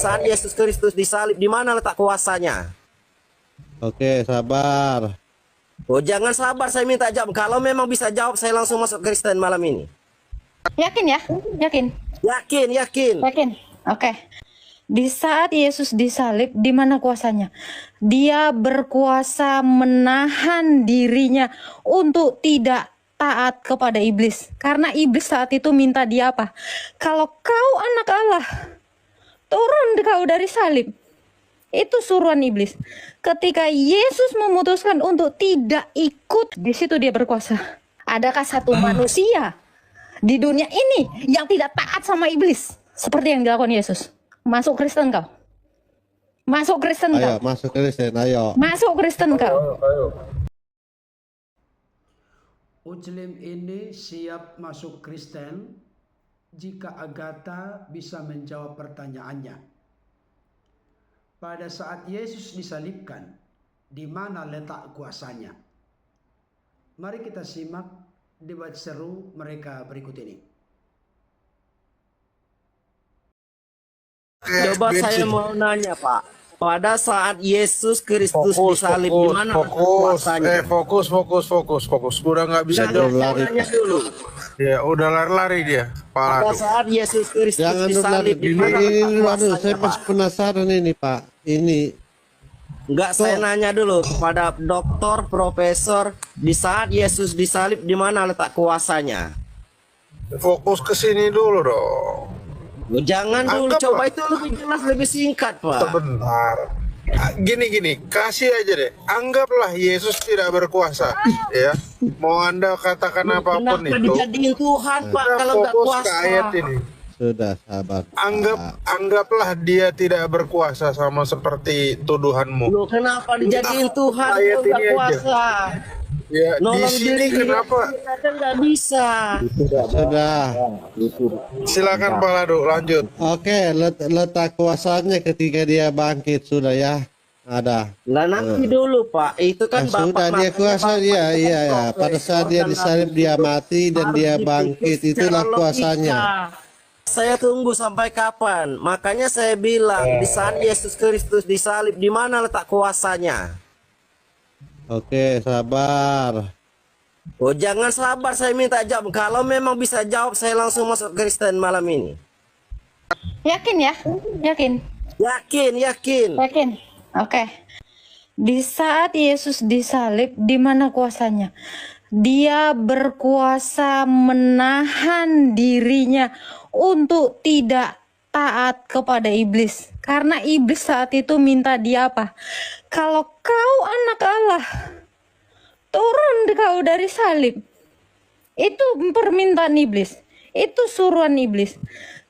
saat Yesus Kristus disalib, di mana letak kuasanya? Oke, sabar. Oh, jangan sabar, saya minta jawab. Kalau memang bisa jawab, saya langsung masuk Kristen malam ini. Yakin ya? Yakin? Yakin, yakin. Yakin? Oke. Di saat Yesus disalib, di mana kuasanya? Dia berkuasa menahan dirinya untuk tidak taat kepada iblis. Karena iblis saat itu minta dia apa? Kalau kau anak Allah, turun kau dari salib. Itu suruhan iblis. Ketika Yesus memutuskan untuk tidak ikut, di situ dia berkuasa. Adakah satu manusia di dunia ini yang tidak taat sama iblis seperti yang dilakukan Yesus? Masuk Kristen kau. Masuk Kristen Ayo, kau. masuk Kristen, ayo. Masuk Kristen kau. Muslim ini siap masuk Kristen jika Agatha bisa menjawab pertanyaannya. Pada saat Yesus disalibkan, di mana letak kuasanya? Mari kita simak debat seru mereka berikut ini. Coba saya mau nanya, Pak. Pada saat Yesus Kristus disalib, di mana letak kuasanya? Fokus. Udah nggak bisa Jangan jawab. saya nanya dulu. Ya, udah lari-lari dia. Pada Pak saat Yesus Kristus Jangan disalib, di ini, mana letak waduh, saya kuasanya, Pak? masih penasaran ini, Pak. Ini Enggak, saya nanya dulu kepada dokter, profesor, di saat Yesus disalib, di mana letak kuasanya? fokus ke sini dulu dong. Jangan dulu, Anggap coba lah. itu lebih jelas, lebih singkat, Pak. Sebentar. Gini, kasih aja deh. Anggaplah Yesus tidak berkuasa, ya. Mau Anda katakan apapun Kenapa itu, dijadiin Tuhan, Pak, Anda kalau nggak fokus kuasa? ke ayat ini. sudah sabar. Pak. Anggaplah dia tidak berkuasa sama seperti tuduhanmu. Loh, kenapa dijadiin Tuhan ayat kalau nggak ini aja. kuasa? Ya, di Nolong sini diri kenapa? kita kan nggak bisa. Sudah. Silakan Pak Ladu, lanjut. Oke, letak kuasanya ketika dia bangkit sudah ya. Ada. Lah nanti dulu, Pak. Itu kan Sudah Bapak dia makanya kuasa Bapak dia, kan iya ya. Pada profesor saat dia dan disalib habis dia itu mati dan harus dia dipikir bangkit, secara itulah logika. kuasanya. Saya tunggu sampai kapan? Makanya saya bilang di saat Yesus Kristus disalib, di mana letak kuasanya? Oke, sabar. Oh, jangan sabar, saya minta jawab. Kalau memang bisa jawab, saya langsung masuk Kristen malam ini. Yakin ya? Yakin? Yakin, yakin. Yakin? Oke. Di saat Yesus disalib, di mana kuasanya? Dia berkuasa menahan dirinya untuk tidak taat kepada iblis. Karena iblis saat itu minta dia apa? Kalau kau anak Allah, turun kau dari salib. Itu permintaan iblis. Itu suruhan iblis.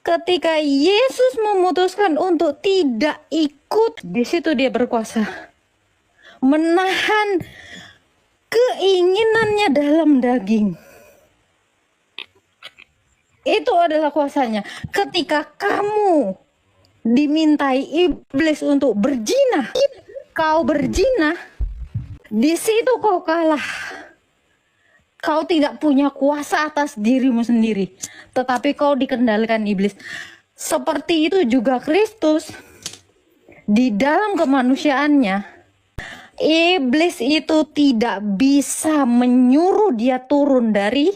Ketika Yesus memutuskan untuk tidak ikut, di situ dia berkuasa. Menahan keinginannya dalam daging. Itu adalah kuasanya. Ketika kamu dimintai iblis untuk berzina, kau berzina, di situ kau kalah. Kau tidak punya kuasa atas dirimu sendiri, tetapi kau dikendalikan iblis. Seperti itu juga Kristus. Di dalam kemanusiaannya, iblis itu tidak bisa menyuruh dia turun dari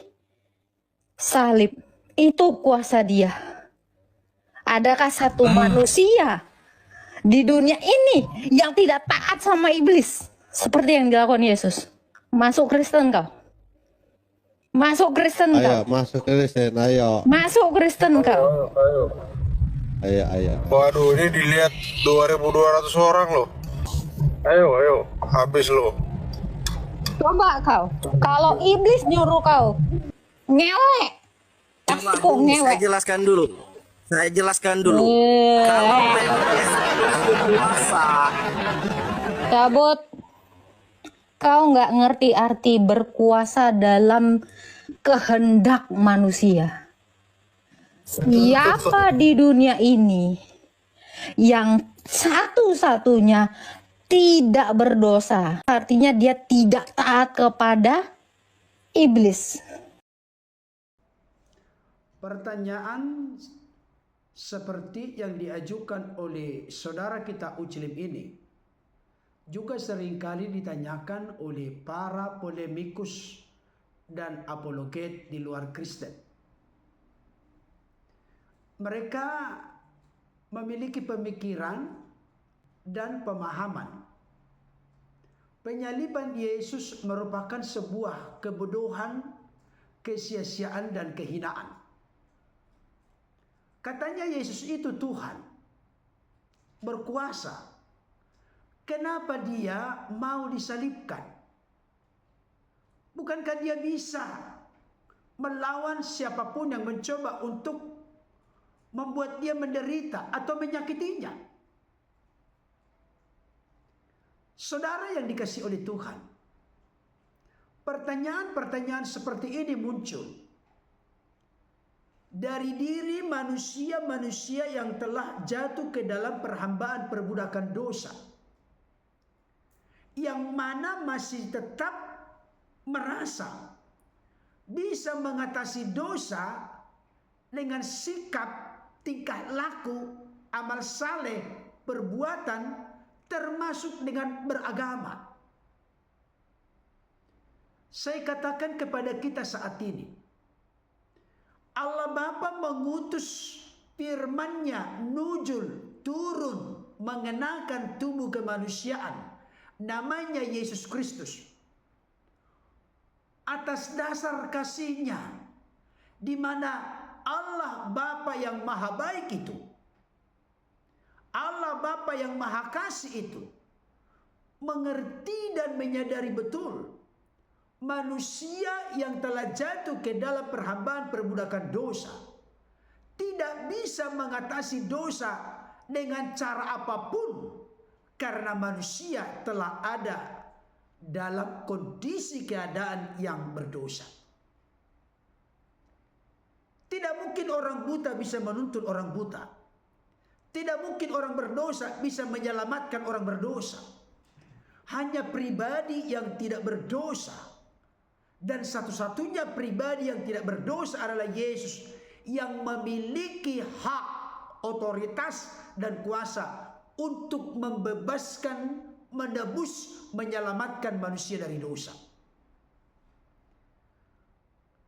salib. Itu kuasa dia. Adakah satu manusia di dunia ini yang tidak taat sama iblis seperti yang dilakukan Yesus? Masuk Kristen kau. Masuk Kristen kau. Ayo, masuk Kristen, ayo. Masuk Kristen kau. Ayo. Waduh, ini dilihat 2.200 orang loh. Ayo, habis loh. Coba kau. Kalau iblis nyuruh kau ngewek, pasti kau Saya ngewek. jelaskan dulu. Kalau memang Yesus berkuasa, Cabut. Kau nggak ngerti arti berkuasa dalam kehendak manusia. Siapa di dunia ini yang satu-satunya tidak berdosa? Artinya dia tidak taat kepada iblis. Pertanyaan seperti yang diajukan oleh saudara kita Ujlim ini, juga seringkali ditanyakan oleh para polemikus dan apologet di luar Kristen. Mereka memiliki pemikiran dan pemahaman penyaliban Yesus merupakan sebuah kebodohan, kesia-siaan, dan kehinaan. Katanya Yesus itu Tuhan, berkuasa. Kenapa dia mau disalibkan? Bukankah dia bisa melawan siapapun yang mencoba untuk membuat dia menderita atau menyakitinya? Saudara yang dikasihi oleh Tuhan, pertanyaan-pertanyaan seperti ini muncul dari diri manusia-manusia yang telah jatuh ke dalam perhambaan perbudakan dosa, yang mana masih tetap merasa bisa mengatasi dosa dengan sikap, tingkah laku, amal saleh, perbuatan, termasuk dengan beragama. Saya katakan kepada kita saat ini, Allah Bapa mengutus firman-Nya nuzul, turun, mengenakan tubuh kemanusiaan, namanya Yesus Kristus. Atas dasar kasih-Nya, di mana Allah Bapa yang maha baik itu, Allah Bapa yang maha kasih itu, mengerti dan menyadari betul manusia yang telah jatuh ke dalam perhambaan perbudakan dosa tidak bisa mengatasi dosa dengan cara apapun, karena manusia telah ada dalam kondisi keadaan yang berdosa. Tidak mungkin orang buta bisa menuntun orang buta. Tidak mungkin orang berdosa bisa menyelamatkan orang berdosa. Hanya pribadi yang tidak berdosa, dan satu-satunya pribadi yang tidak berdosa adalah Yesus, yang memiliki hak, otoritas, dan kuasa untuk membebaskan, menebus, menyelamatkan manusia dari dosa.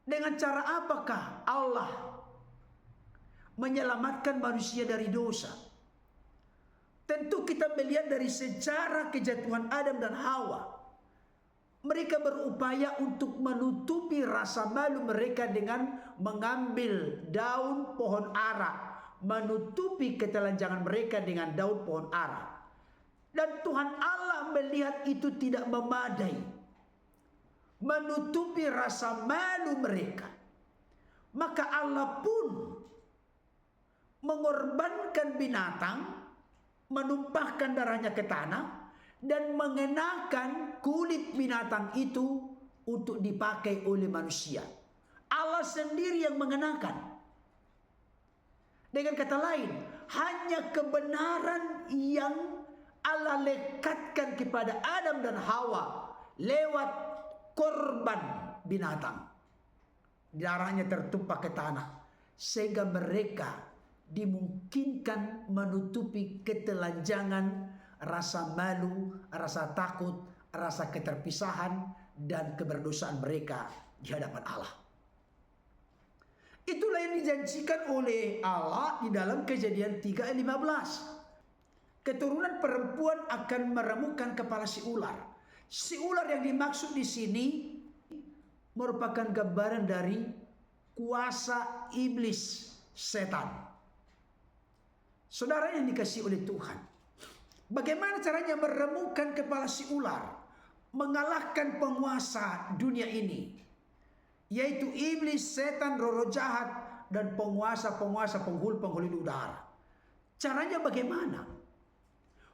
Dengan cara apakah Allah menyelamatkan manusia dari dosa? Tentu kita melihat dari sejarah kejatuhan Adam dan Hawa. Mereka berupaya untuk menutupi rasa malu mereka dengan mengambil daun pohon ara, menutupi ketelanjangan mereka dengan daun pohon ara. Dan Tuhan Allah melihat itu tidak memadai, menutupi rasa malu mereka. Maka Allah pun mengorbankan binatang, menumpahkan darahnya ke tanah, dan mengenakan kulit binatang itu untuk dipakai oleh manusia. Allah sendiri yang mengenakan. Dengan kata lain, hanya kebenaran yang Allah lekatkan kepada Adam dan Hawa lewat korban binatang. Darahnya tertumpah ke tanah, sehingga mereka dimungkinkan menutupi ketelanjangan, rasa malu, rasa takut, rasa keterpisahan, dan keberdosaan mereka di hadapan Allah. Itulah yang dijanjikan oleh Allah di dalam Kejadian 3 ayat 15. Keturunan perempuan akan meremukkan kepala si ular. Si ular yang dimaksud di sini merupakan gambaran dari kuasa iblis, setan. Saudara yang dikasihi oleh Tuhan, bagaimana caranya meremukkan kepala si ular, mengalahkan penguasa dunia ini, yaitu iblis, setan, roh jahat, dan penguasa-penguasa penghulu-penghulu di udara? Caranya bagaimana?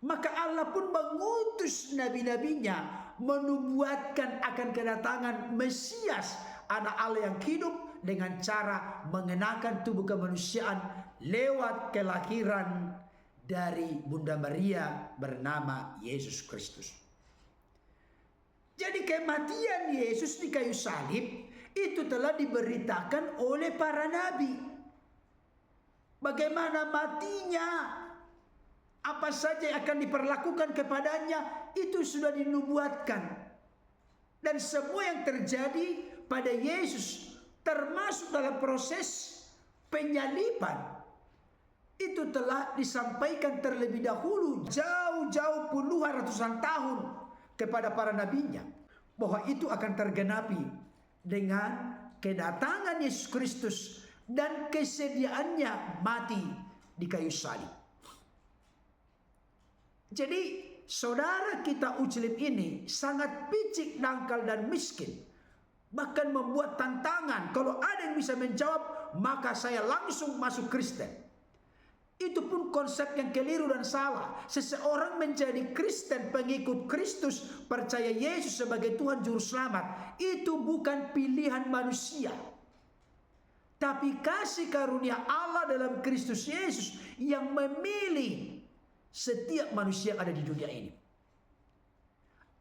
Maka Allah pun mengutus nabi-nabinya menubuatkan akan kedatangan Mesias, anak Allah yang hidup, dengan cara mengenakan tubuh kemanusiaan lewat kelahiran dari Bunda Maria bernama Yesus Kristus. Jadi kematian Yesus di kayu salib itu telah diberitakan oleh para nabi. bagaimana matinya, apa saja yang akan diperlakukan kepadanya, itu sudah dinubuatkan. Dan semua yang terjadi pada Yesus, termasuk dalam proses penyaliban, itu telah disampaikan terlebih dahulu, jauh-jauh puluhan ratusan tahun kepada para nabinya, bahwa itu akan tergenapi dengan kedatangan Yesus Kristus dan kesediaannya mati di kayu salib. Jadi saudara kita Uclim ini sangat picik, dangkal, dan miskin. Bahkan membuat tantangan, kalau ada yang bisa menjawab, maka saya langsung masuk Kristen. Itu pun konsep yang keliru dan salah. Seseorang menjadi Kristen, pengikut Kristus, percaya Yesus sebagai Tuhan Juru Selamat, itu bukan pilihan manusia, tapi kasih karunia Allah dalam Kristus Yesus yang memilih setiap manusia yang ada di dunia ini.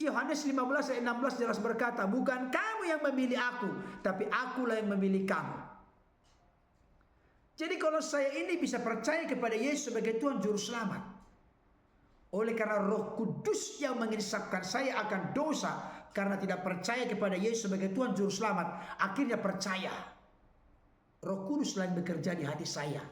Yohanes 15 ayat 16 jelas berkata, bukan kamu yang memilih aku, tapi akulah yang memilih kamu. Jadi kalau saya ini bisa percaya kepada Yesus sebagai Tuhan Juru Selamat, oleh karena Roh Kudus yang mengisapkan saya akan dosa karena tidak percaya kepada Yesus sebagai Tuhan Juru Selamat, akhirnya percaya. Roh Kudus lain bekerja di hati saya,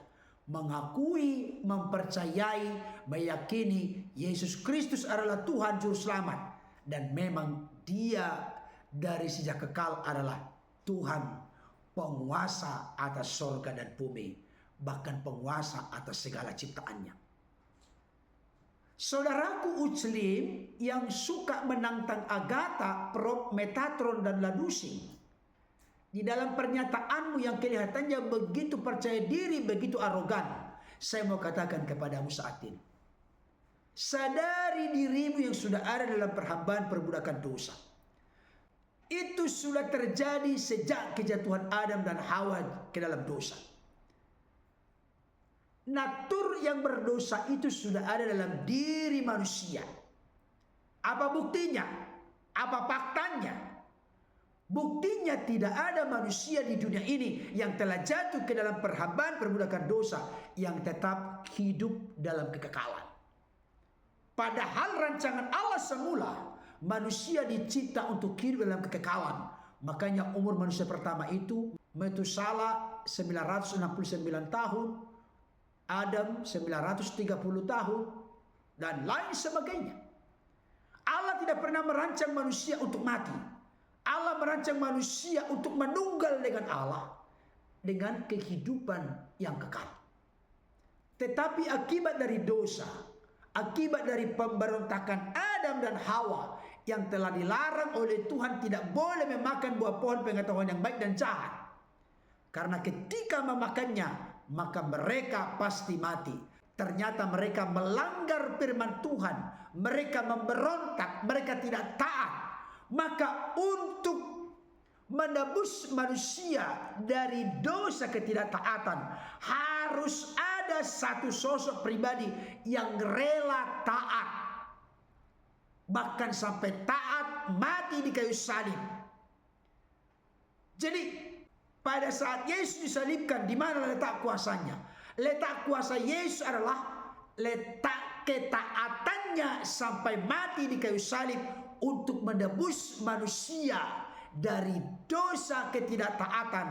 mengakui, mempercayai, meyakini Yesus Kristus adalah Tuhan Juru Selamat, dan memang Dia dari sejak kekal adalah Tuhan, penguasa atas sorga dan bumi, bahkan penguasa atas segala ciptaannya. Saudaraku Uclim yang suka menantang Agatha, Prof, Metatron, dan Ladusi, di dalam pernyataanmu yang kelihatannya begitu percaya diri, begitu arogan, saya mau katakan kepadamu saat ini, sadari dirimu yang sudah ada dalam perhambaan perbudakan dosa. Itu sudah terjadi sejak kejatuhan Adam dan Hawa ke dalam dosa. Natur yang berdosa itu sudah ada dalam diri manusia. Apa buktinya? Apa faktanya? Buktinya tidak ada manusia di dunia ini yang telah jatuh ke dalam perhambaan perbudakan dosa yang tetap hidup dalam kekekalan. Padahal rancangan Allah semula, manusia dicipta untuk hidup dalam kekekalan. Makanya umur manusia pertama itu Metusala 969 tahun, Adam 930 tahun, dan lain sebagainya. Allah tidak pernah merancang manusia untuk mati. Allah merancang manusia untuk menunggal dengan Allah, dengan kehidupan yang kekal. Tetapi akibat dari dosa, akibat dari pemberontakan Adam dan Hawa yang telah dilarang oleh Tuhan tidak boleh memakan buah pohon pengetahuan yang baik dan jahat. Karena ketika memakannya, maka mereka pasti mati. Ternyata mereka melanggar firman Tuhan. Mereka memberontak, mereka tidak taat. Maka untuk menebus manusia dari dosa ketidaktaatan, harus ada satu sosok pribadi yang rela taat, bahkan sampai taat mati di kayu salib. Jadi pada saat Yesus disalibkan, di mana letak kuasanya? Letak kuasa Yesus adalah letak ketaatannya sampai mati di kayu salib untuk menebus manusia dari dosa ketidaktaatan,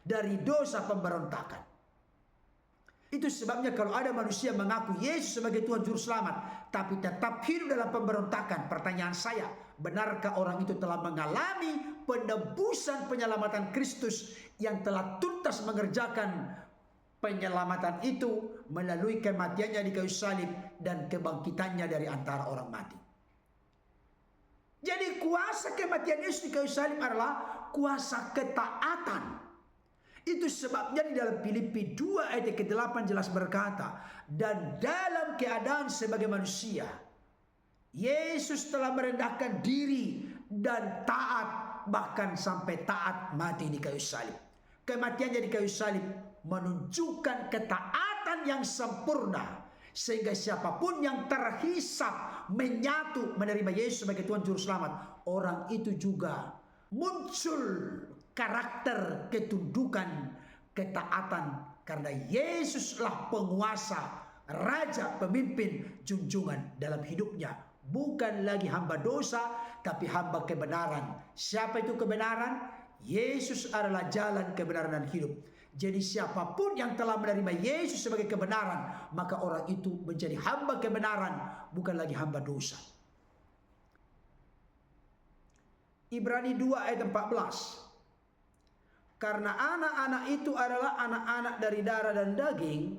dari dosa pemberontakan. Itu sebabnya kalau ada manusia mengaku Yesus sebagai Tuhan Juru Selamat, tapi tetap hidup dalam pemberontakan, pertanyaan saya, benarkah orang itu telah mengalami penebusan penyelamatan Kristus yang telah tuntas mengerjakan penyelamatan itu melalui kematiannya di kayu salib dan kebangkitannya dari antara orang mati? Jadi kuasa kematian Yesus di kayu salib adalah kuasa ketaatan. Itu sebabnya di dalam Filipi 2 ayat ke-8 jelas berkata, dan dalam keadaan sebagai manusia, Yesus telah merendahkan diri dan taat, bahkan sampai taat mati di kayu salib. Kematiannya di kayu salib menunjukkan ketaatan yang sempurna, sehingga siapapun yang terhisap menyatu menerima Yesus sebagai Tuhan Juru Selamat, orang itu juga muncul karakter ketundukan, ketaatan Karena Yesuslah penguasa, raja, pemimpin, junjungan dalam hidupnya. Bukan lagi hamba dosa, tapi hamba kebenaran. Siapa itu kebenaran? Yesus adalah jalan, kebenaran, dan hidup. Jadi siapapun yang telah menerima Yesus sebagai kebenaran, maka orang itu menjadi hamba kebenaran, bukan lagi hamba dosa. Ibrani 2 ayat 14. Karena anak-anak itu adalah anak-anak dari darah dan daging,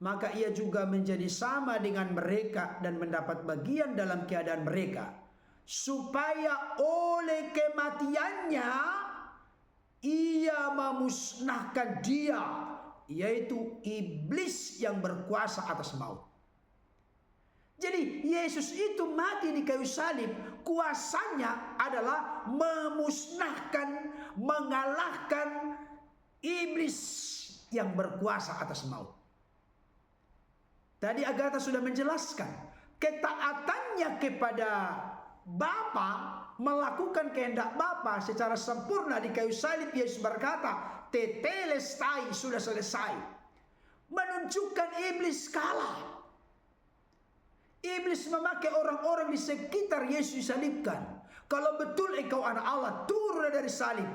maka ia juga menjadi sama dengan mereka dan mendapat bagian dalam keadaan mereka, supaya oleh kematiannya ia memusnahkan dia, yaitu iblis yang berkuasa atas maut. Jadi Yesus itu mati di kayu salib, kuasanya adalah memusnahkan, mengalahkan iblis yang berkuasa atas maut. Tadi Agatha sudah menjelaskan, ketaatannya kepada Bapa, melakukan kehendak Bapa secara sempurna di kayu salib. Yesus berkata, tetelestai, sudah selesai. Menunjukkan iblis kalah. Iblis memakai orang-orang di sekitar Yesus disalibkan. Kalau betul engkau anak Allah, turun dari salib.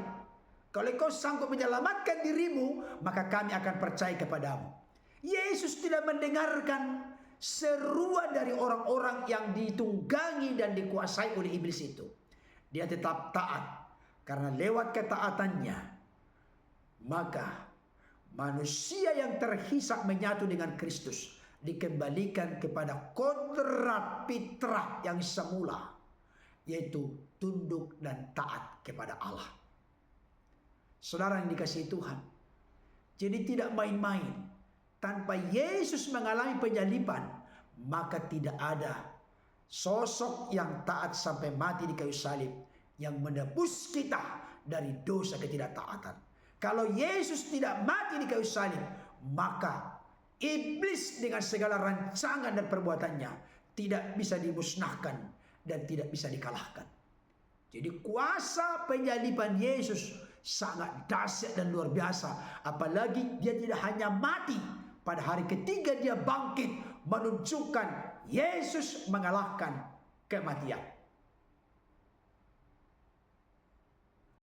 Kalau engkau sanggup menyelamatkan dirimu, maka kami akan percaya kepadamu. Yesus tidak mendengarkan seruan dari orang-orang yang ditunggangi dan dikuasai oleh iblis itu. Dia tetap taat, karena lewat ketaatannya maka manusia yang terhisap menyatu dengan Kristus dikembalikan kepada kodrat fitrah yang semula, yaitu tunduk dan taat kepada Allah. Saudara yang dikasihi Tuhan, jadi tidak main-main. Tanpa Yesus mengalami penyaliban, maka tidak ada sosok yang taat sampai mati di kayu salib yang menebus kita dari dosa ketidaktaatan. Kalau Yesus tidak mati di kayu salib, maka iblis dengan segala rancangan dan perbuatannya tidak bisa dimusnahkan dan tidak bisa dikalahkan. Jadi kuasa penyaliban Yesus sangat dahsyat dan luar biasa. Apalagi dia tidak hanya mati, pada hari ketiga dia bangkit, menunjukkan Yesus mengalahkan kematian.